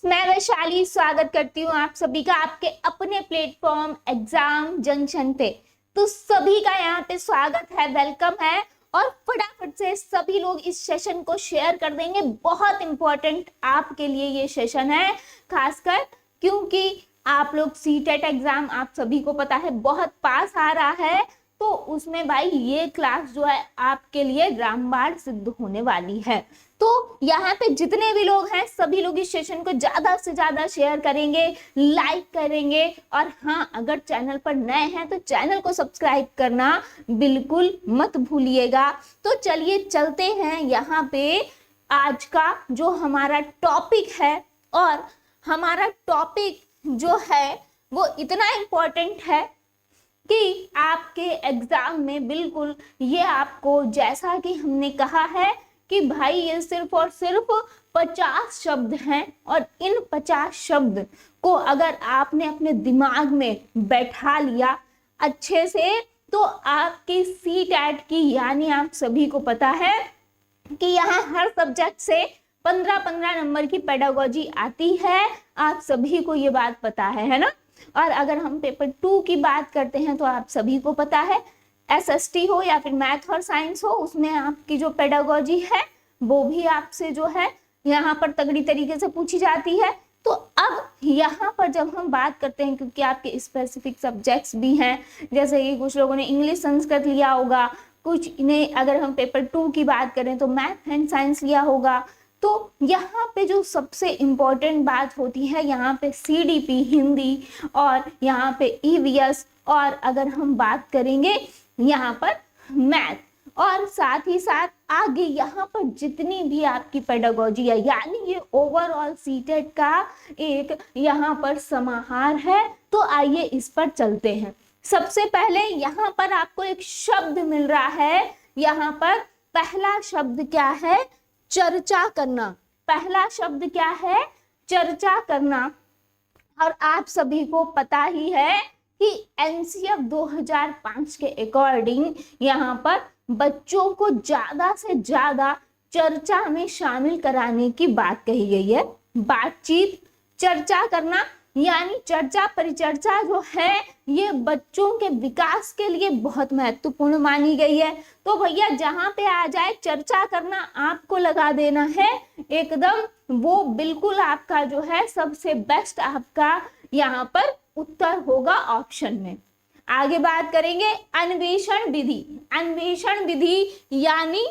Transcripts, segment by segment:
मैं वैशाली स्वागत करती हूँ आप सभी का आपके अपने प्लेटफॉर्म एग्जाम जंक्शन पे। तो सभी का यहाँ पे स्वागत है, वेलकम है। और फटाफट से सभी लोग इस सेशन को शेयर कर देंगे। बहुत इंपॉर्टेंट आपके लिए ये सेशन है, खासकर क्योंकि आप लोग सीटेट एग्जाम आप सभी को पता है बहुत पास आ रहा है। तो उसमें भाई ये क्लास जो है आपके लिए रामबाण सिद्ध होने वाली है। तो यहाँ पे जितने भी लोग हैं सभी लोग इस सेशन को ज्यादा से ज्यादा शेयर करेंगे, लाइक करेंगे। और हाँ, अगर चैनल पर नए हैं तो चैनल को सब्सक्राइब करना बिल्कुल मत भूलिएगा। तो चलिए चलते हैं यहाँ पे आज का जो हमारा टॉपिक है। और हमारा टॉपिक जो है वो इतना इम्पोर्टेंट है कि आपके एग्जाम में बिल्कुल ये आपको, जैसा कि हमने कहा है कि भाई ये सिर्फ और सिर्फ 50 शब्द हैं और इन 50 शब्द को अगर आपने अपने दिमाग में बैठा लिया अच्छे से तो आपकी सीटेट की, यानी आप सभी को पता है कि यहाँ हर सब्जेक्ट से 15-15 नंबर की पेडागोजी आती है। आप सभी को ये बात पता है ना। और अगर हम पेपर 2 की बात करते हैं तो आप सभी को पता है एसएसटी हो या फिर मैथ और साइंस हो, उसमें आपकी जो पेडागोजी है वो भी आपसे जो है यहाँ पर तगड़ी तरीके से पूछी जाती है। तो अब यहाँ पर जब हम बात करते हैं, क्योंकि आपके स्पेसिफिक सब्जेक्ट्स भी हैं, जैसे कि कुछ लोगों ने इंग्लिश संस्कृत लिया होगा, कुछ ने अगर हम पेपर 2 की बात करें तो मैथ एंड साइंस लिया होगा। तो यहाँ पे जो सबसे इम्पोर्टेंट बात होती है, यहाँ पे सीडीपी हिंदी और यहाँ पे ईवीएस, और अगर हम बात करेंगे यहाँ पर मैथ, और साथ ही साथ आगे यहाँ पर जितनी भी आपकी पेडागोजी है, यानी ये ओवरऑल सीटेट का एक यहाँ पर समाहार है। तो आइए इस पर चलते हैं। सबसे पहले यहाँ पर आपको एक शब्द मिल रहा है। यहाँ पर पहला शब्द क्या है? चर्चा करना। पहला शब्द क्या है? चर्चा करना। और आप सभी को पता ही है कि एनसीएफ 2005 के अकॉर्डिंग यहाँ पर बच्चों को ज्यादा से ज्यादा चर्चा में शामिल कराने की बात कही गई है। बातचीत, चर्चा करना, यानी चर्चा परिचर्चा जो है ये बच्चों के विकास के लिए बहुत महत्वपूर्ण मानी गई है। तो भैया जहां पे आ जाए चर्चा करना, आपको लगा देना है एकदम, वो बिल्कुल आपका जो है सबसे बेस्ट आपका यहाँ पर उत्तर होगा ऑप्शन में। आगे बात करेंगे अन्वेषण विधि। अन्वेषण विधि यानी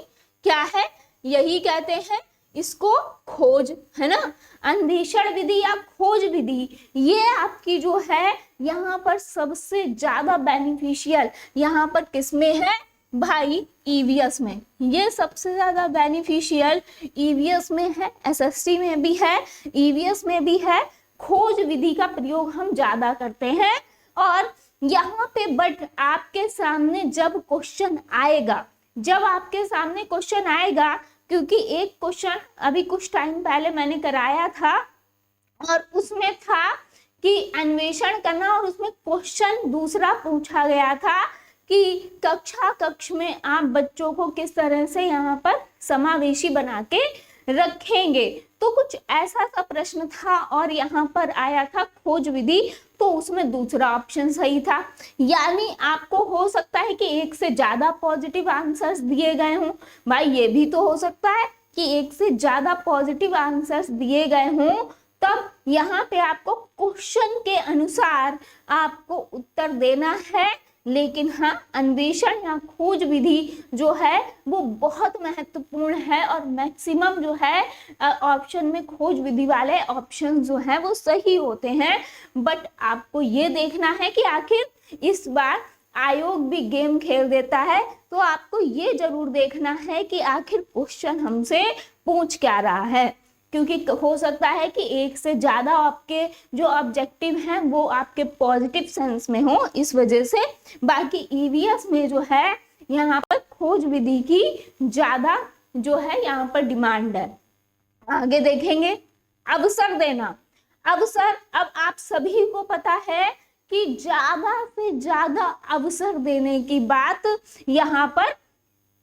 क्या है? यही कहते हैं इसको खोज, है ना। अन्वेषण विधि या खोज विधि ये आपकी जो है यहाँ पर सबसे ज्यादा बेनिफिशियल यहाँ पर किसमें है भाई? ईवीएस में। ये सबसे ज्यादा बेनिफिशियल ईवीएस में है, एसएसटी में भी है, ईवीएस में भी है। खोज विधि का प्रयोग हम ज्यादा करते हैं। और यहाँ पे बट आपके सामने जब क्वेश्चन आएगा, जब आपके सामने क्वेश्चन आएगा, क्योंकि एक क्वेश्चन अभी कुछ टाइम पहले मैंने कराया था और उसमें था कि अन्वेषण करना, और उसमें क्वेश्चन दूसरा पूछा गया था कि कक्ष में आप बच्चों को किस तरह से यहाँ पर समावेशी बना के रखेंगे। तो कुछ ऐसा सा प्रश्न था और यहाँ पर आया था खोज विधि, तो उसमें दूसरा ऑप्शन सही था। यानी आपको हो सकता है कि एक से ज्यादा पॉजिटिव आंसर्स दिए गए हों। भाई ये भी तो हो सकता है कि एक से ज्यादा पॉजिटिव आंसर्स दिए गए हों, तब यहाँ पे आपको क्वेश्चन के अनुसार आपको उत्तर देना है। लेकिन हाँ, अन्वेषण या खोज विधि जो है वो बहुत महत्वपूर्ण है और मैक्सिमम जो है ऑप्शन में खोज विधि वाले ऑप्शन जो हैं वो सही होते हैं। बट आपको ये देखना है कि आखिर इस बार आयोग भी गेम खेल देता है, तो आपको ये जरूर देखना है कि आखिर क्वेश्चन हमसे पूछ क्या रहा है। क्योंकि हो सकता है कि एक से ज्यादा आपके जो ऑब्जेक्टिव हैं वो आपके पॉजिटिव सेंस में हो, इस वजह से। बाकी ईवीएस में जो है यहाँ पर खोज विधि की ज्यादा जो है यहाँ पर डिमांड है। आगे देखेंगे अवसर देना। अवसर, अब आप सभी को पता है कि ज्यादा से ज्यादा अवसर देने की बात यहाँ पर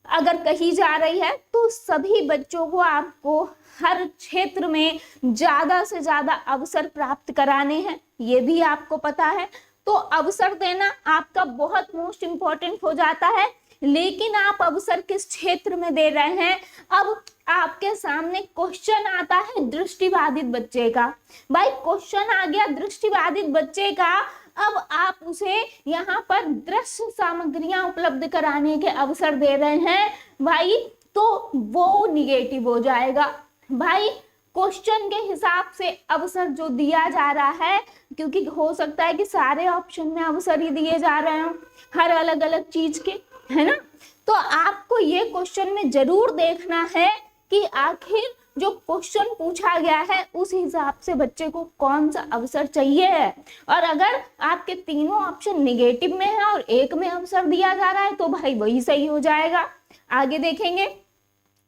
अगर कही जा रही है तो सभी बच्चों को आपको हर क्षेत्र में ज्यादा से ज्यादा अवसर प्राप्त कराने हैं, ये भी आपको पता है। तो अवसर देना आपका बहुत मोस्ट इम्पोर्टेंट हो जाता है, लेकिन आप अवसर किस क्षेत्र में दे रहे हैं। अब आपके सामने क्वेश्चन आता है दृष्टिबाधित बच्चे का, भाई क्वेश्चन आ गया दृष्टिबाधित बच्चे का, अब आप उसे यहाँ पर दृश्य सामग्रियां उपलब्ध कराने के अवसर दे रहे हैं भाई, तो वो निगेटिव हो जाएगा। भाई क्वेश्चन के हिसाब से अवसर जो दिया जा रहा है, क्योंकि हो सकता है कि सारे ऑप्शन में अवसर ही दिए जा रहे हो हर अलग अलग चीज के, है ना। तो आपको ये क्वेश्चन में जरूर देखना है कि आखिर जो क्वेश्चन पूछा गया है उस हिसाब से बच्चे को कौन सा अवसर चाहिए है। और अगर आपके तीनों ऑप्शन निगेटिव में है और एक में अवसर दिया जा रहा है तो भाई वही सही हो जाएगा। आगे देखेंगे,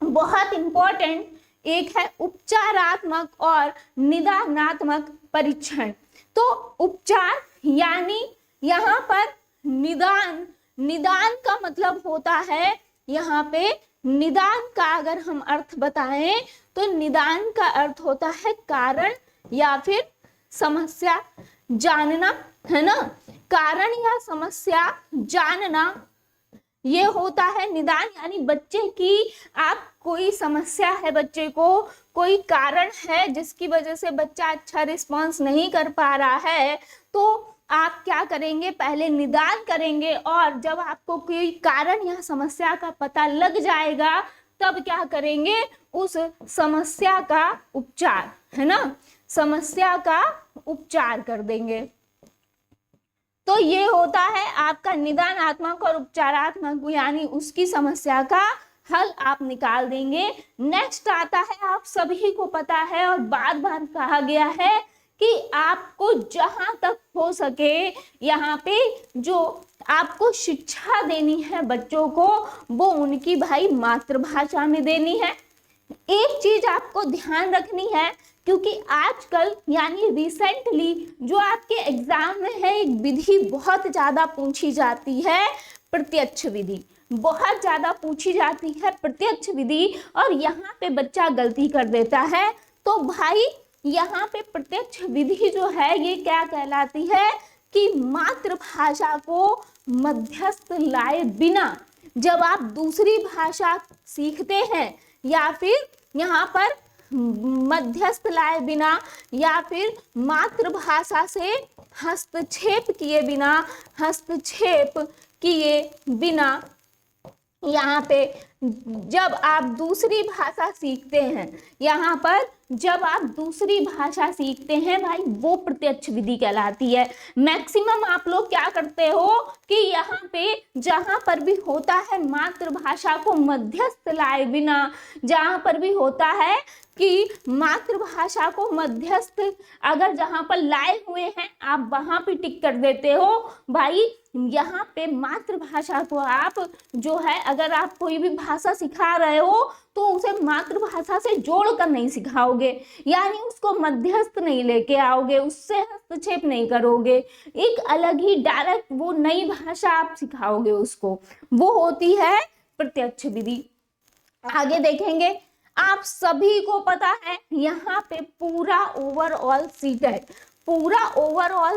बहुत इंपॉर्टेंट एक है उपचारात्मक और निदानात्मक परीक्षण। तो उपचार यानी यहाँ पर निदान का मतलब होता है, यहाँ पे निदान का अगर हम अर्थ बताएं तो निदान का अर्थ होता है कारण या फिर समस्या जानना, है ना। कारण या समस्या जानना ये होता है निदान, यानी बच्चे की आप कोई समस्या है, बच्चे को कोई कारण है जिसकी वजह से बच्चा अच्छा रिस्पॉन्स नहीं कर पा रहा है, तो आप क्या करेंगे, पहले निदान करेंगे और जब आपको कोई कारण या समस्या का पता लग जाएगा तब क्या करेंगे, उस समस्या का उपचार, है ना, समस्या का उपचार कर देंगे। तो ये होता है आपका निदानात्मक और उपचारात्मक, यानी उसकी समस्या का हल आप निकाल देंगे। नेक्स्ट आता है, आप सभी को पता है और बार बार कहा गया है कि आपको जहां तक हो सके यहाँ पे जो आपको शिक्षा देनी है बच्चों को, वो उनकी भाई मातृभाषा में देनी है। एक चीज आपको ध्यान रखनी है, क्योंकि आजकल यानी रिसेंटली जो आपके एग्जाम में है एक विधि बहुत ज्यादा पूछी जाती है, प्रत्यक्ष विधि बहुत ज्यादा पूछी जाती है, प्रत्यक्ष विधि, और यहाँ पे बच्चा गलती कर देता है। तो भाई यहाँ पे प्रत्यक्ष विधि जो है ये क्या कहलाती है कि मातृभाषा को मध्यस्थ लाए बिना जब आप दूसरी भाषा सीखते हैं या फिर यहाँ पर मध्यस्थ लाए बिना या फिर मातृभाषा से हस्तक्षेप किए बिना यहाँ पे जब आप दूसरी भाषा सीखते हैं, यहाँ पर जब आप दूसरी भाषा सीखते हैं भाई, वो प्रत्यक्ष विधि कहलाती है। मैक्सिमम आप लोग क्या करते हो कि यहाँ पे जहाँ पर भी होता है मातृभाषा को मध्यस्थ लाए बिना, जहाँ पर भी होता है कि मातृभाषा को मध्यस्थ अगर जहाँ पर लाए हुए हैं आप वहां पे टिक कर देते हो। भाई यहाँ पे मातृभाषा को आप जो है, अगर आप कोई भी भाषा सिखा रहे हो तो उसे मातृभाषा से जोड़कर नहीं सिखाओगे, यानी उसको मध्यस्थ नहीं लेके आओगे, उससे हस्तक्षेप नहीं करोगे, एक अलग ही डायरेक्ट वो नई भाषा आप सिखाओगे उसको, वो होती है प्रत्यक्ष विधि। आगे देखेंगे, आप सभी को पता है यहाँ पे पूरा ओवरऑल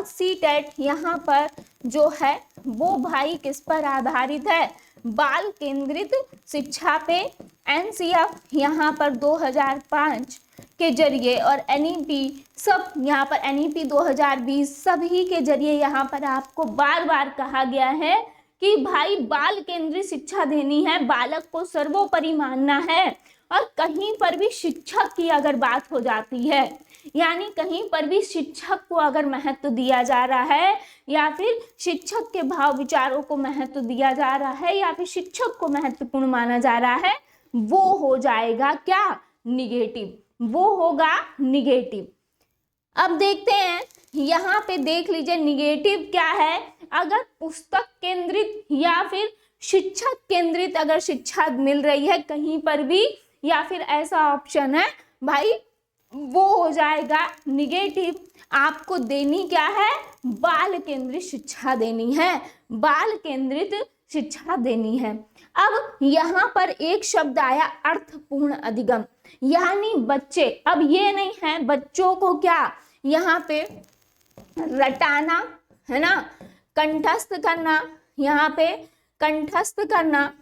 सीटेट यहाँ पर जो है वो भाई किस पर आधारित है, बाल केंद्रित शिक्षा पे। एनसीएफ यहाँ पर 2005 के जरिए और एनईपी सब यहाँ पर एनईपी 2020 सभी के जरिए यहाँ पर आपको बार बार कहा गया है कि भाई बाल केंद्रित शिक्षा देनी है, बालक को सर्वोपरि मानना है। और कहीं पर भी शिक्षक की अगर बात हो जाती है, यानी कहीं पर भी शिक्षक को अगर महत्व दिया जा रहा है या फिर शिक्षक के भाव विचारों को महत्व दिया जा रहा है या फिर शिक्षक को महत्वपूर्ण माना जा रहा है, वो हो जाएगा क्या, निगेटिव, वो होगा निगेटिव। अब देखते हैं यहाँ पे, देख लीजिए निगेटिव क्या है। अगर पुस्तक केंद्रित या फिर शिक्षक केंद्रित अगर शिक्षा मिल रही है कहीं पर भी, या फिर ऐसा ऑप्शन है भाई, वो हो जाएगा निगेटिव। आपको देनी क्या है, बाल केंद्रित शिक्षा देनी है, बाल केंद्रित शिक्षा देनी है। अब यहाँ पर एक शब्द आया अर्थपूर्ण अधिगम, यानी बच्चे, अब ये नहीं है बच्चों को क्या यहाँ पे रटाना है ना, कंठस्थ करना, यहाँ पे कंठस्थ करना,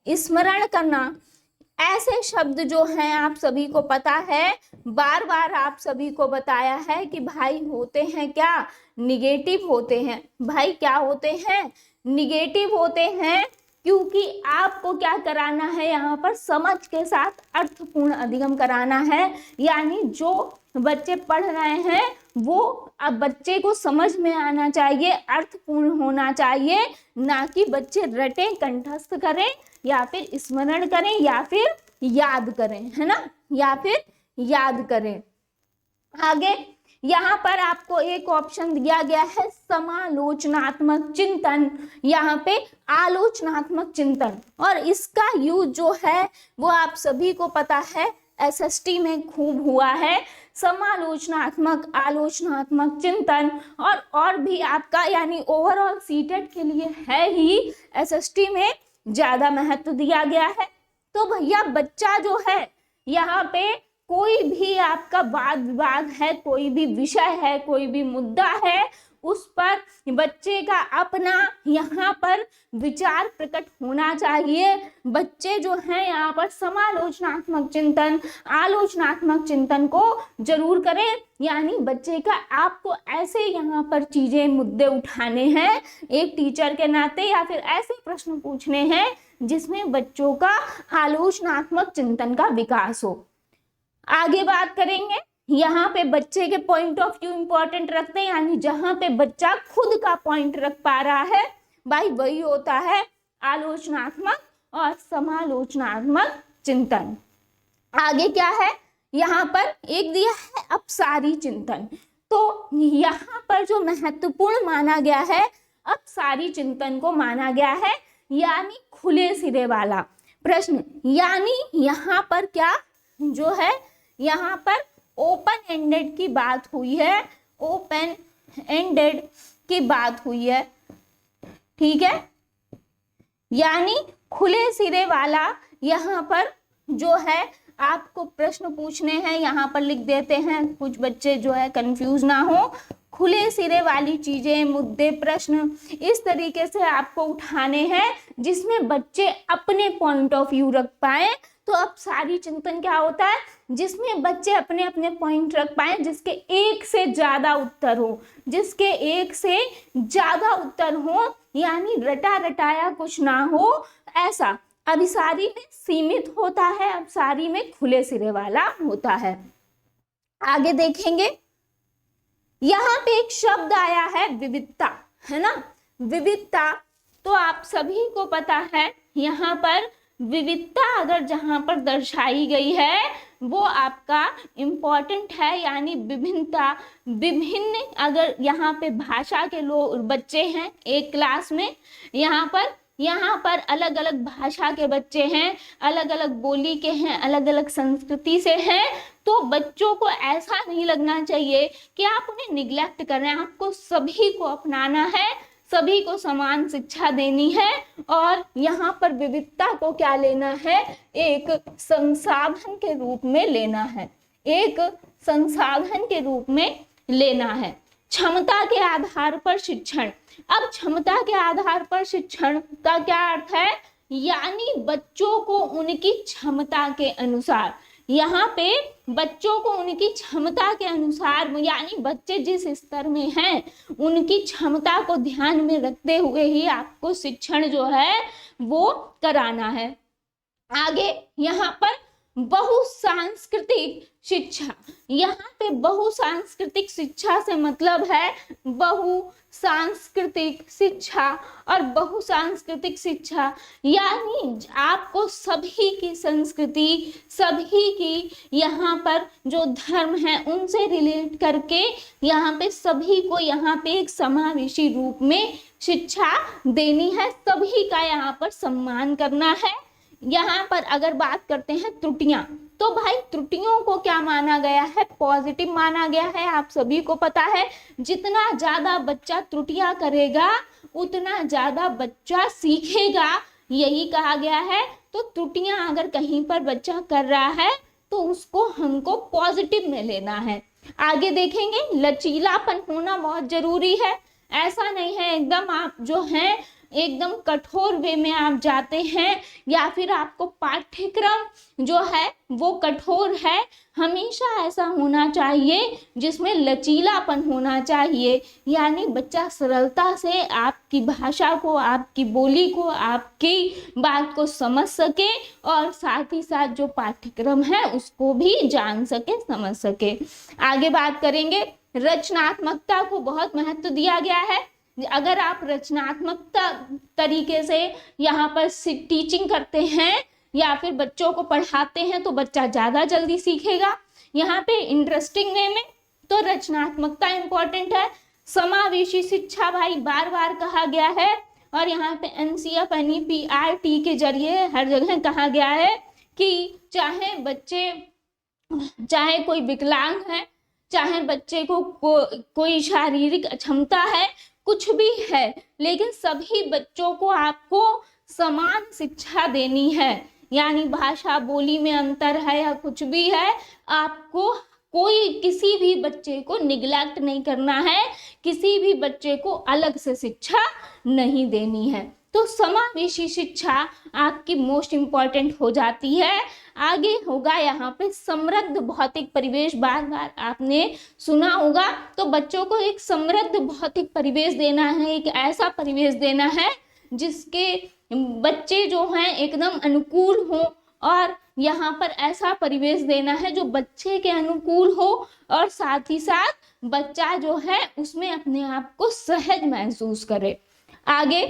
स्मरण करना, ऐसे शब्द जो हैं आप सभी को पता है, बार बार आप सभी को बताया है कि भाई होते हैं क्या, निगेटिव होते हैं। भाई क्या होते हैं, निगेटिव होते हैं, क्योंकि आपको क्या कराना है यहाँ पर, समझ के साथ अर्थपूर्ण अधिगम कराना है। यानी जो बच्चे पढ़ रहे हैं वो अब बच्चे को समझ में आना चाहिए, अर्थपूर्ण होना चाहिए, ना कि बच्चे रटें, कंठस्थ करें या फिर स्मरण करें या फिर याद करें, है ना, या फिर याद करें। आगे यहाँ पर आपको एक ऑप्शन दिया गया है समालोचनात्मक चिंतन, यहाँ पे आलोचनात्मक चिंतन, और इसका यूज जो है वो आप सभी को पता है एसएसटी में खूब हुआ है। समालोचनात्मक, आलोचनात्मक चिंतन और भी आपका यानी ओवरऑल सीटेट के लिए है ही, एसएसटी में ज्यादा महत्व दिया गया है। तो भैया बच्चा जो है यहाँ पे कोई भी आपका वाद विवाद है, कोई भी विषय है, कोई भी मुद्दा है, उस पर बच्चे का अपना यहाँ पर विचार प्रकट होना चाहिए। बच्चे जो हैं यहाँ पर समालोचनात्मक चिंतन, आलोचनात्मक चिंतन को जरूर करें। यानी बच्चे का आपको ऐसे यहाँ पर चीजें, मुद्दे उठाने हैं एक टीचर के नाते, या फिर ऐसे प्रश्न पूछने हैं जिसमें बच्चों का आलोचनात्मक चिंतन का विकास हो। आगे बात करेंगे, यहाँ पे बच्चे के पॉइंट ऑफ व्यू इंपॉर्टेंट रखते हैं, यानी जहां पे बच्चा खुद का पॉइंट रख पा रहा है भाई वही होता है आलोचनात्मक और समालोचनात्मक चिंतन। आगे क्या है, यहाँ पर एक दिया है अपसारी चिंतन। तो यहाँ पर जो महत्वपूर्ण माना गया है अपसारी चिंतन को माना गया है, यानी खुले सिरे वाला प्रश्न। यानी यहाँ पर क्या जो है, यहाँ पर ओपन एंडेड की बात हुई है, ओपन एंडेड की बात हुई है, ठीक है, यानी खुले सिरे वाला यहाँ पर जो है आपको प्रश्न पूछने हैं, यहाँ पर लिख देते हैं, कुछ बच्चे जो है कंफ्यूज ना हो। खुले सिरे वाली चीजें, मुद्दे, प्रश्न इस तरीके से आपको उठाने हैं जिसमें बच्चे अपने पॉइंट ऑफ व्यू रख पाए। तो अब सारी चिंतन क्या होता है, जिसमें बच्चे अपने अपने पॉइंट रख पाए, जिसके एक से ज्यादा उत्तर हो, जिसके एक से ज्यादा उत्तर हो, यानी रटा रटाया कुछ ना हो, ऐसा अभिसारी में सीमित होता है, अपसारी में खुले सिरे वाला होता है। आगे देखेंगे, यहाँ पे एक शब्द आया है विविधता, है ना, विविधता। तो आप सभी को पता है यहाँ पर विविधता अगर जहां पर दर्शाई गई है वो आपका इम्पॉर्टेंट है, यानी विभिन्नता, विभिन्न अगर यहाँ पे भाषा के लोग बच्चे हैं एक क्लास में, यहाँ पर अलग अलग भाषा के बच्चे हैं, अलग अलग बोली के हैं, अलग अलग संस्कृति से हैं, तो बच्चों को ऐसा नहीं लगना चाहिए कि आप उन्हें निग्लेक्ट कर रहे हैं। आपको सभी को अपनाना है, सभी को समान शिक्षा देनी है, और यहाँ पर विविधता को क्या लेना है, एक संसाधन के रूप में लेना है, एक संसाधन के रूप में लेना है। क्षमता के आधार पर शिक्षण। अब क्षमता के आधार पर शिक्षण का क्या अर्थ है, यानी बच्चों को उनकी क्षमता के अनुसार, यहाँ पे बच्चों को उनकी क्षमता के अनुसार, यानी बच्चे जिस स्तर में हैं उनकी क्षमता को ध्यान में रखते हुए ही आपको शिक्षण जो है वो कराना है। आगे यहाँ पर बहुसांस्कृतिक शिक्षा। यहाँ पे बहुसांस्कृतिक शिक्षा से मतलब है बहुसांस्कृतिक शिक्षा, और बहुसांस्कृतिक शिक्षा यानी आपको सभी की संस्कृति, सभी की यहाँ पर जो धर्म है उनसे रिलेट करके यहाँ पे सभी को यहाँ पे एक समावेशी रूप में शिक्षा देनी है, सभी का यहाँ पर सम्मान करना है। यहाँ पर अगर बात करते हैं त्रुटियां, तो भाई त्रुटियों को क्या माना गया है, पॉजिटिव माना गया है। आप सभी को पता है जितना ज्यादा बच्चा त्रुटियां करेगा उतना ज्यादा बच्चा सीखेगा, यही कहा गया है। तो त्रुटियां अगर कहीं पर बच्चा कर रहा है तो उसको हमको पॉजिटिव में लेना है। आगे देखेंगे, लचीलापन होना बहुत जरूरी है। ऐसा नहीं है एकदम आप जो है एकदम कठोर वे में आप जाते हैं या फिर आपको पाठ्यक्रम जो है वो कठोर है। हमेशा ऐसा होना चाहिए जिसमें लचीलापन होना चाहिए, यानी बच्चा सरलता से आपकी भाषा को, आपकी बोली को, आपकी बात को समझ सके और साथ ही साथ जो पाठ्यक्रम है उसको भी जान सके, समझ सके। आगे बात करेंगे, रचनात्मकता को बहुत महत्व दिया गया है। अगर आप रचनात्मकता तरीके से यहाँ पर टीचिंग करते हैं या फिर बच्चों को पढ़ाते हैं तो बच्चा ज्यादा जल्दी सीखेगा। यहाँ पे इंटरेस्टिंग वे में तो रचनात्मकता इंपॉर्टेंट है। समावेशी शिक्षा भाई बार बार कहा गया है और यहाँ पे NCF NEPRT के जरिए हर जगह कहा गया है कि चाहे बच्चे, चाहे कोई विकलांग है, चाहे बच्चे को कोई शारीरिक अक्षमता है, कुछ भी है, लेकिन सभी बच्चों को आपको समान शिक्षा देनी है। यानी भाषा बोली में अंतर है या कुछ भी है, आपको कोई किसी भी बच्चे को निगलेक्ट नहीं करना है, किसी भी बच्चे को अलग से शिक्षा नहीं देनी है। तो समावेशी शिक्षा आपकी मोस्ट इम्पॉर्टेंट हो जाती है। आगे होगा यहाँ पे समृद्ध भौतिक परिवेश, बार बार आपने सुना होगा। तो बच्चों को एक समृद्ध भौतिक परिवेश देना है, एक ऐसा परिवेश देना है जिसके बच्चे जो हैं एकदम अनुकूल हो, और यहाँ पर ऐसा परिवेश देना है जो बच्चे के अनुकूल हो और साथ ही साथ बच्चा जो है उसमें अपने आप को सहज महसूस करे। आगे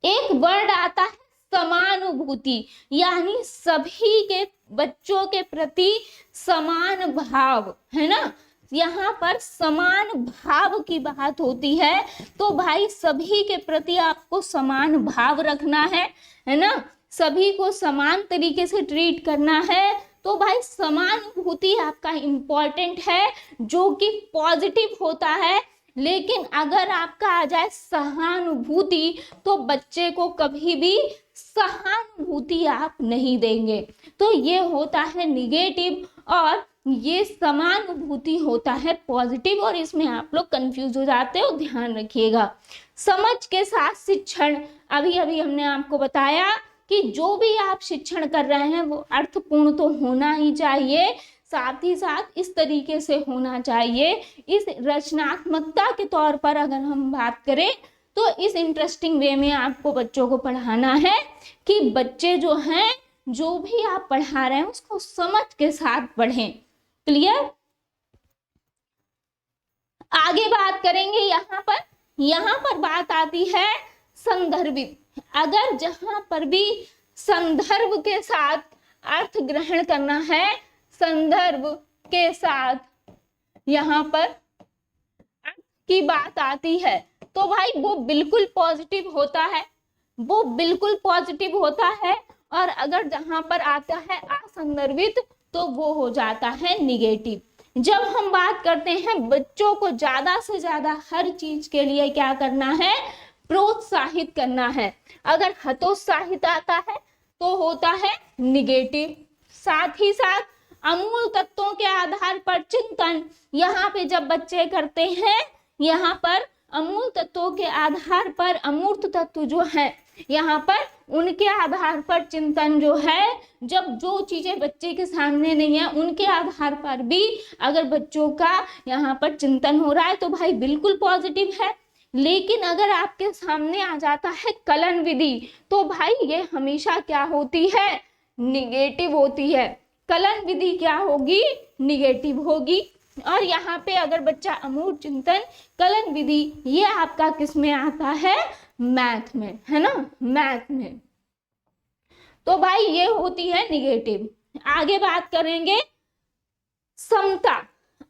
एक वर्ड आता है समानुभूति, यानी सभी के बच्चों के प्रति समान भाव, है ना। यहाँ पर समान भाव की बात होती है, तो भाई सभी के प्रति आपको समान भाव रखना है ना, सभी को समान तरीके से ट्रीट करना है। तो भाई समानुभूति आपका इम्पोर्टेंट है जो कि पॉजिटिव होता है। लेकिन अगर आपका आ जाए सहानुभूति तो बच्चे को कभी भी सहानुभूति आप नहीं देंगे, तो ये होता है निगेटिव और ये समानुभूति होता है पॉजिटिव, और इसमें आप लोग कंफ्यूज हो जाते हो, ध्यान रखिएगा। समझ के साथ शिक्षण, अभी अभी हमने आपको बताया कि जो भी आप शिक्षण कर रहे हैं वो अर्थपूर्ण तो होना ही चाहिए, साथ ही साथ इस तरीके से होना चाहिए। इस रचनात्मकता के तौर पर अगर हम बात करें तो इस इंटरेस्टिंग वे में आपको बच्चों को पढ़ाना है कि बच्चे जो हैं, जो भी आप पढ़ा रहे हैं उसको समझ के साथ पढ़ें। क्लियर। आगे बात करेंगे, यहाँ पर बात आती है संदर्भित। अगर जहां पर भी संदर्भ के साथ अर्थ ग्रहण करना है, संदर्भ के साथ यहाँ पर अर्थ की बात आती है तो भाई वो बिल्कुल पॉजिटिव होता है, वो बिल्कुल पॉजिटिव होता है। और अगर जहां पर आता है असंदर्भित तो वो हो जाता है निगेटिव। जब हम बात करते हैं बच्चों को ज्यादा से ज्यादा हर चीज के लिए क्या करना है, प्रोत्साहित करना है। अगर हतोत्साहित आता है तो होता है निगेटिव। साथ ही साथ अमूल तत्वों के आधार पर चिंतन, यहाँ पे जब बच्चे करते हैं, यहाँ पर अमूल तत्वों के आधार पर अमूर्त तत्व जो है यहाँ पर उनके आधार पर चिंतन जो है, जब जो चीजें बच्चे के सामने नहीं है उनके आधार पर भी अगर बच्चों का यहाँ पर चिंतन हो रहा है तो भाई बिल्कुल पॉजिटिव है। लेकिन अगर आपके सामने आ जाता है कलन विधि तो भाई ये हमेशा क्या होती है, निगेटिव होती है। कलन विधि क्या होगी, निगेटिव होगी। और यहाँ पे अगर बच्चा अमूर्त चिंतन, कलन विधि, ये आपका किस में आता है, मैथ में, है ना, मैथ में। तो भाई ये होती है निगेटिव। आगे बात करेंगे समता।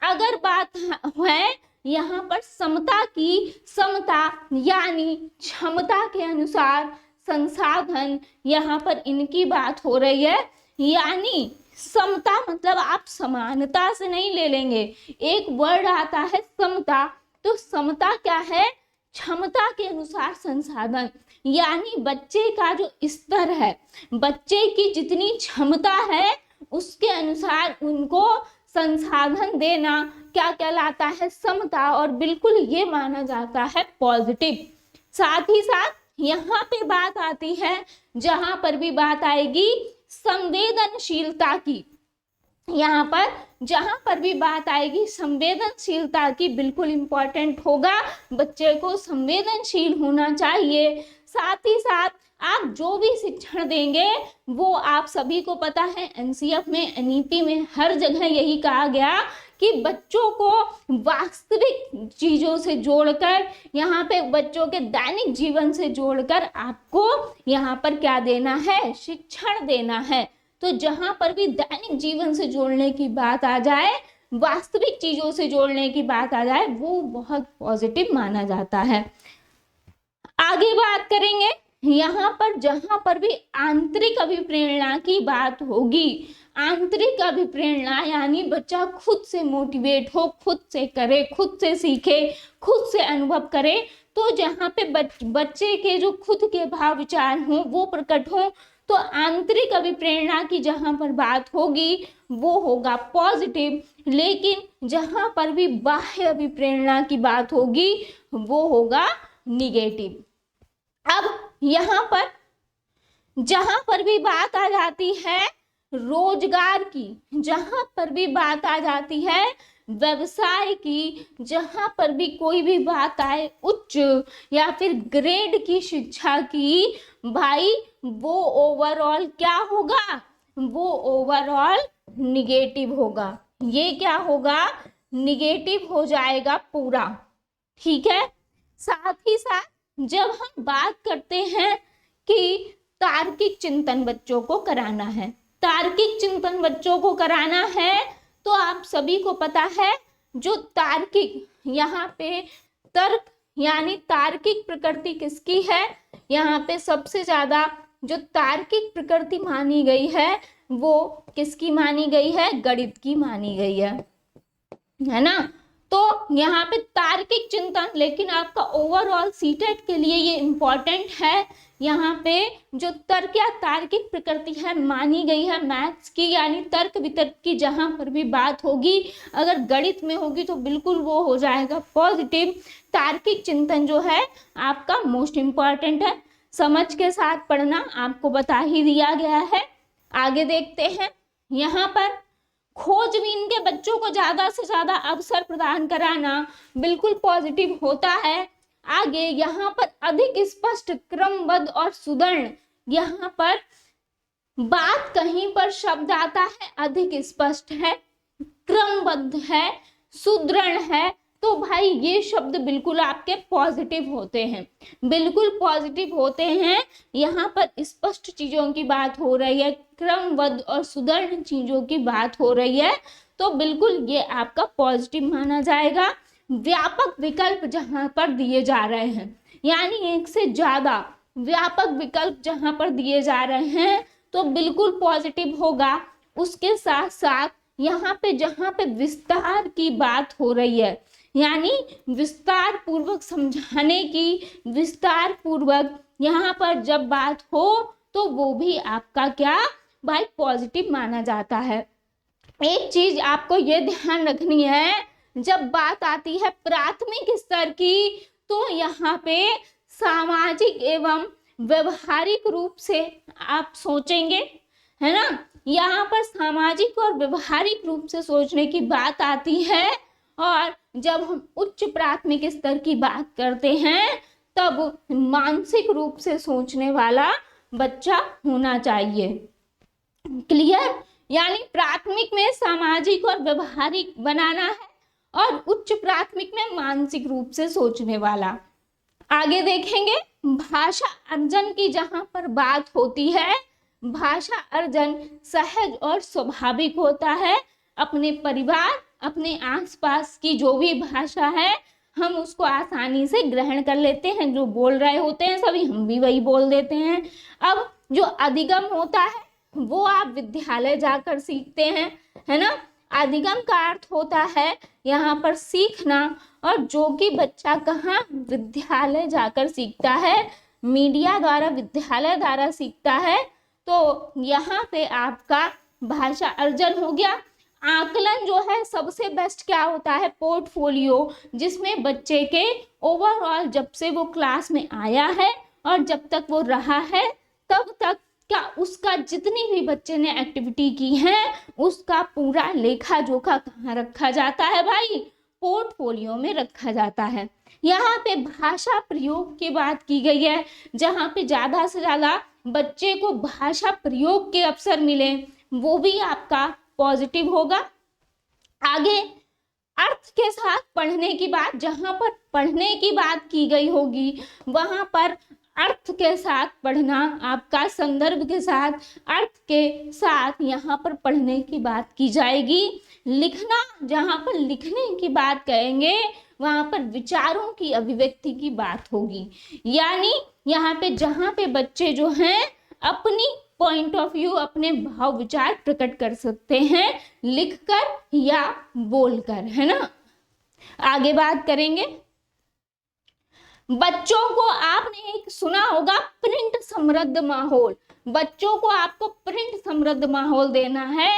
अगर बात है यहाँ पर समता की, समता यानी क्षमता के अनुसार संसाधन, यहाँ पर इनकी बात हो रही है। यानी समता मतलब आप समानता से नहीं ले लेंगे, एक वर्ड आता है समता, तो समता क्या है, क्षमता के अनुसार संसाधन, यानी बच्चे का जो स्तर है, बच्चे की जितनी क्षमता है उसके अनुसार उनको संसाधन देना क्या कहलाता है, समता, और बिल्कुल ये माना जाता है पॉजिटिव। साथ ही साथ यहाँ पे बात आती है, जहां पर भी बात आएगी संवेदनशीलता की, यहाँ पर जहां पर भी बात आएगी संवेदनशीलता की, बिल्कुल इंपॉर्टेंट होगा, बच्चे को संवेदनशील होना चाहिए। साथ ही साथ आप जो भी शिक्षण देंगे वो आप सभी को पता है, एनसीएफ में, एनईपी में, हर जगह यही कहा गया कि बच्चों को वास्तविक चीजों से जोड़कर, यहाँ पे बच्चों के दैनिक जीवन से जोड़कर आपको यहाँ पर क्या देना है, शिक्षण देना है। तो जहां पर भी दैनिक जीवन से जोड़ने की बात आ जाए, वास्तविक चीजों से जोड़ने की बात आ जाए, वो बहुत पॉजिटिव माना जाता है। आगे बात करेंगे, यहाँ पर जहां पर भी आंतरिक अभिप्रेरणा की बात होगी, आंतरिक अभिप्रेरणा यानी बच्चा खुद से मोटिवेट हो, खुद से करे, खुद से सीखे, खुद से अनुभव करे, तो जहाँ पे बच्चे के जो खुद के भाव विचार हों वो प्रकट हों, तो आंतरिक अभिप्रेरणा की जहां पर बात होगी वो होगा पॉजिटिव। लेकिन जहां पर भी बाह्य अभिप्रेरणा की बात होगी वो होगा निगेटिव। अब यहाँ पर जहां पर भी बात आ जाती है रोजगार की, जहां पर भी बात आ जाती है व्यवसाय की, जहां पर भी कोई भी बात आए उच्च या फिर ग्रेड की शिक्षा की, भाई वो ओवरऑल क्या होगा, वो ओवरऑल निगेटिव होगा। ये क्या होगा, निगेटिव हो जाएगा पूरा, ठीक है। साथ ही साथ जब हम बात करते हैं कि तार्किक चिंतन बच्चों को कराना है, तार्किक चिंतन बच्चों को कराना है, तो आप सभी को पता है जो तार्किक, यहाँ पे तर्क यानी तार्किक प्रकृति किसकी है, यहाँ पे सबसे ज्यादा जो तार्किक प्रकृति मानी गई है वो किसकी मानी गई है, गणित की मानी गई है ना। तो यहाँ पे तार्किक चिंतन, लेकिन आपका ओवरऑल सीटेट के लिए ये इम्पोर्टेंट है, यहाँ पे जो तर्क या तार्किक प्रकृति है मानी गई है मैथ्स की, यानी तर्क वितर्क की जहां पर भी बात होगी, अगर गणित में होगी तो बिल्कुल वो हो जाएगा पॉजिटिव। तार्किक चिंतन जो है आपका मोस्ट इम्पॉर्टेंट है, समझ के साथ पढ़ना आपको बता ही दिया गया है। आगे देखते हैं, यहाँ पर खोजबीन के बच्चों को ज्यादा से ज्यादा अवसर प्रदान कराना बिल्कुल पॉजिटिव होता है। आगे यहाँ पर अधिक स्पष्ट, क्रमबद्ध और सुदृढ़, यहाँ पर बात कहीं पर शब्द आता है अधिक स्पष्ट है, क्रमबद्ध है, सुदृढ़ है, तो भाई ये शब्द बिल्कुल आपके पॉजिटिव होते हैं, बिल्कुल पॉजिटिव होते हैं। यहाँ पर स्पष्ट चीजों की बात हो रही है, क्रमबद्ध और सुदृढ़ चीजों की बात हो रही है, तो बिल्कुल ये आपका पॉजिटिव माना जाएगा। व्यापक विकल्प जहां पर दिए जा रहे हैं, यानी एक से ज्यादा व्यापक विकल्प जहां पर दिए जा रहे हैं, तो बिल्कुल पॉजिटिव होगा। उसके साथ साथ यहाँ पे जहां पे विस्तार की बात हो रही है, यानी विस्तार पूर्वक समझाने की, विस्तार पूर्वक यहाँ पर जब बात हो तो वो भी आपका क्या भाई पॉजिटिव माना जाता है। एक चीज आपको ये ध्यान रखनी है, जब बात आती है प्राथमिक स्तर की, तो यहाँ पे सामाजिक एवं व्यवहारिक रूप से आप सोचेंगे, है ना। यहाँ पर सामाजिक और व्यवहारिक रूप से सोचने की बात आती है, और जब हम उच्च प्राथमिक स्तर की बात करते हैं तब मानसिक रूप से सोचने वाला बच्चा होना चाहिए। क्लियर, यानी प्राथमिक में सामाजिक और व्यवहारिक बनाना है और उच्च प्राथमिक में मानसिक रूप से सोचने वाला। आगे देखेंगे, भाषा अर्जन की जहां पर बात होती है, भाषा अर्जन सहज और स्वाभाविक होता है। अपने परिवार, अपने आसपास की जो भी भाषा है हम उसको आसानी से ग्रहण कर लेते हैं, जो बोल रहे होते हैं सभी हम भी वही बोल देते हैं। अब जो अधिगम होता है वो आप विद्यालय जाकर सीखते हैं, है ना। अधिगम का अर्थ होता है यहाँ पर सीखना, और जो कि बच्चा कहाँ, विद्यालय जाकर सीखता है, मीडिया द्वारा, विद्यालय द्वारा सीखता है। तो यहाँ पे आपका भाषा अर्जन हो गया। आकलन जो है सबसे बेस्ट क्या होता है, पोर्टफोलियो, जिसमें बच्चे के ओवरऑल जब से वो क्लास में आया है और जब तक वो रहा है तब तक क्या उसका जितनी भी बच्चे ने एक्टिविटी की है उसका पूरा लेखा जोखा कहाँ रखा जाता है भाई, पोर्टफोलियो में रखा जाता है। यहाँ पे भाषा प्रयोग की बात की गई है, जहाँ पे ज्यादा से ज्यादा बच्चे को भाषा प्रयोग के अवसर मिले, वो भी आपका पॉजिटिव होगा। आगे अर्थ के साथ पढ़ने की बात, जहां पर पढ़ने की बात की गई होगी वहां पर अर्थ के साथ पढ़ना, आपका संदर्भ के साथ, अर्थ के साथ यहाँ पर पढ़ने की बात की जाएगी। लिखना, जहां पर लिखने की बात कहेंगे वहां पर विचारों की अभिव्यक्ति की बात होगी। यानी यहाँ पे जहां पे बच्चे जो हैं अपनी पॉइंट ऑफ व्यू, अपने भाव विचार प्रकट कर सकते हैं लिखकर या बोलकर, है ना। आगे बात करेंगे, बच्चों को आपने एक सुना होगा प्रिंट समृद्ध माहौल, बच्चों को आपको प्रिंट समृद्ध माहौल देना है।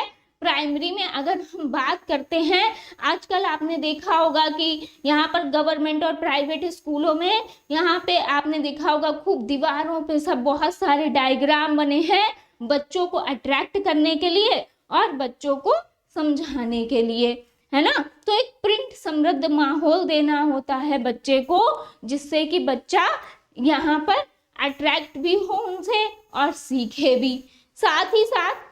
प्राइमरी में अगर हम बात करते हैं, आजकल आपने देखा होगा कि यहाँ पर गवर्नमेंट और प्राइवेट स्कूलों में यहाँ पे आपने देखा होगा खूब दीवारों पे सब बहुत सारे डायग्राम बने हैं बच्चों को अट्रैक्ट करने के लिए और बच्चों को समझाने के लिए, है ना। तो एक प्रिंट समृद्ध माहौल देना होता है बच्चे को, जिससे कि बच्चा यहाँ पर अट्रैक्ट भी हो उनसे और सीखे भी। साथ ही साथ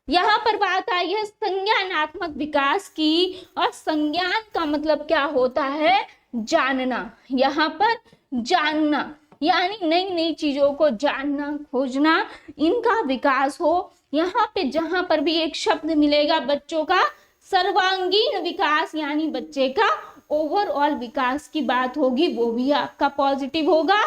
यहाँ पर बात आई है संज्ञानात्मक विकास की, और संज्ञान का मतलब क्या होता है, जानना। यहाँ पर जानना यानी नई नई चीजों को जानना, खोजना, इनका विकास हो। यहाँ पे जहां पर भी एक शब्द मिलेगा बच्चों का सर्वांगीण विकास, यानी बच्चे का ओवरऑल विकास की बात होगी, वो भी आपका पॉजिटिव होगा।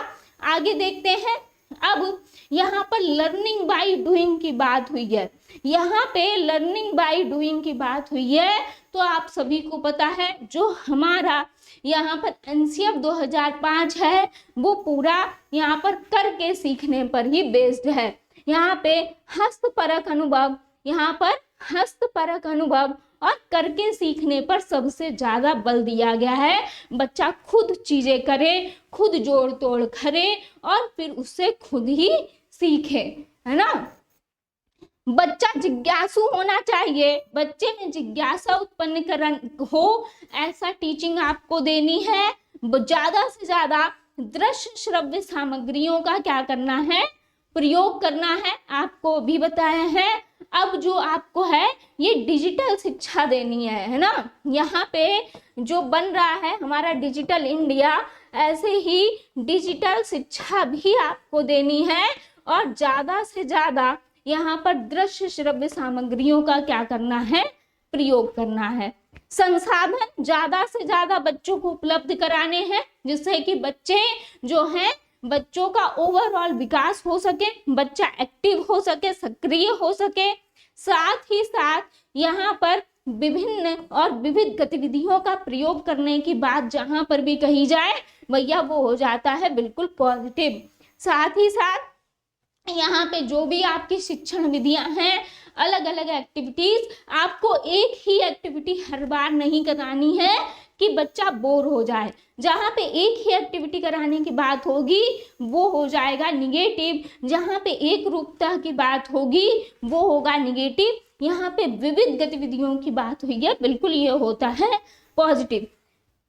आगे देखते हैं, अब यहाँ पर लर्निंग बाय डूइंग की बात हुई है। यहाँ पे लर्निंग बाय डूइंग की बात हुई है, तो आप सभी को पता है जो हमारा यहाँ पर एनसीएफ 2005 है वो पूरा यहाँ पर करके सीखने पर ही बेस्ड है। यहाँ पे हस्तपरक अनुभव, यहाँ पर हस्तपरक अनुभव और करके सीखने पर सबसे ज्यादा बल दिया गया है। बच्चा खुद चीजें करे, खुद जोड़ तोड़ करे और फिर उससे खुद ही सीखे, है ना। बच्चा जिज्ञासु होना चाहिए, बच्चे में जिज्ञासा उत्पन्न करन हो ऐसा टीचिंग आपको देनी है। ज्यादा से ज्यादा दृश्य श्रव्य सामग्रियों का क्या करना है, प्रयोग करना है, आपको भी बताया है। अब जो आपको है ये डिजिटल शिक्षा देनी है ना। यहाँ पे जो बन रहा है हमारा डिजिटल इंडिया, ऐसे ही डिजिटल शिक्षा भी आपको देनी है और ज्यादा से ज्यादा यहाँ पर दृश्य श्रव्य सामग्रियों का क्या करना है, प्रयोग करना है। संसाधन ज्यादा से ज्यादा बच्चों को उपलब्ध कराने हैं, जिससे कि बच्चे जो हैं बच्चों का ओवरऑल विकास हो सके, बच्चा एक्टिव हो सके, सक्रिय हो सके। साथ ही साथ यहाँ पर विभिन्न और विविध गतिविधियों का प्रयोग करने की बात जहां पर भी कही जाए भैया वो हो जाता है बिल्कुल पॉजिटिव। साथ ही साथ यहाँ पे जो भी आपकी शिक्षण विधियां हैं, अलग अलग एक्टिविटीज, आपको एक ही एक्टिविटी हर बार नहीं करानी है कि बच्चा बोर हो जाए। जहाँ पे एक ही एक्टिविटी कराने की बात होगी वो हो जाएगा निगेटिव, जहाँ पे एक रूपता की बात होगी वो होगा निगेटिव। यहाँ पे विविध गतिविधियों की बात हुई है, बिल्कुल ये होता है पॉजिटिव।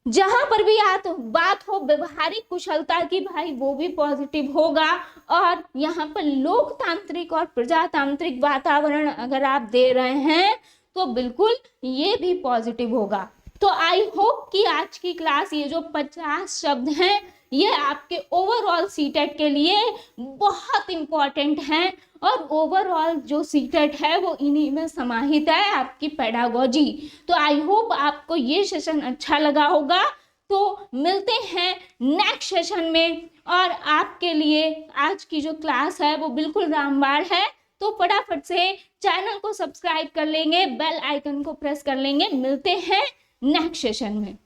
जहां पर भी बात हो व्यवहारिक कुशलता की भाई वो भी पॉजिटिव होगा। और यहाँ पर लोकतांत्रिक और प्रजातांत्रिक वातावरण अगर आप दे रहे हैं तो बिल्कुल ये भी पॉजिटिव होगा। तो आई होप कि आज की क्लास ये जो 50 शब्द हैं ये आपके ओवरऑल सीटेट के लिए बहुत इंपॉर्टेंट हैं और ओवरऑल जो सीटेट है वो इन्हीं में समाहित है, आपकी पेडागोजी। तो आई होप आपको ये सेशन अच्छा लगा होगा। तो मिलते हैं नेक्स्ट सेशन में, और आपके लिए आज की जो क्लास है वो बिल्कुल रामबाण है। तो फटाफट से चैनल को सब्सक्राइब कर लेंगे, बेल आइकन को प्रेस कर लेंगे। मिलते हैं नेक्स्ट सेशन में।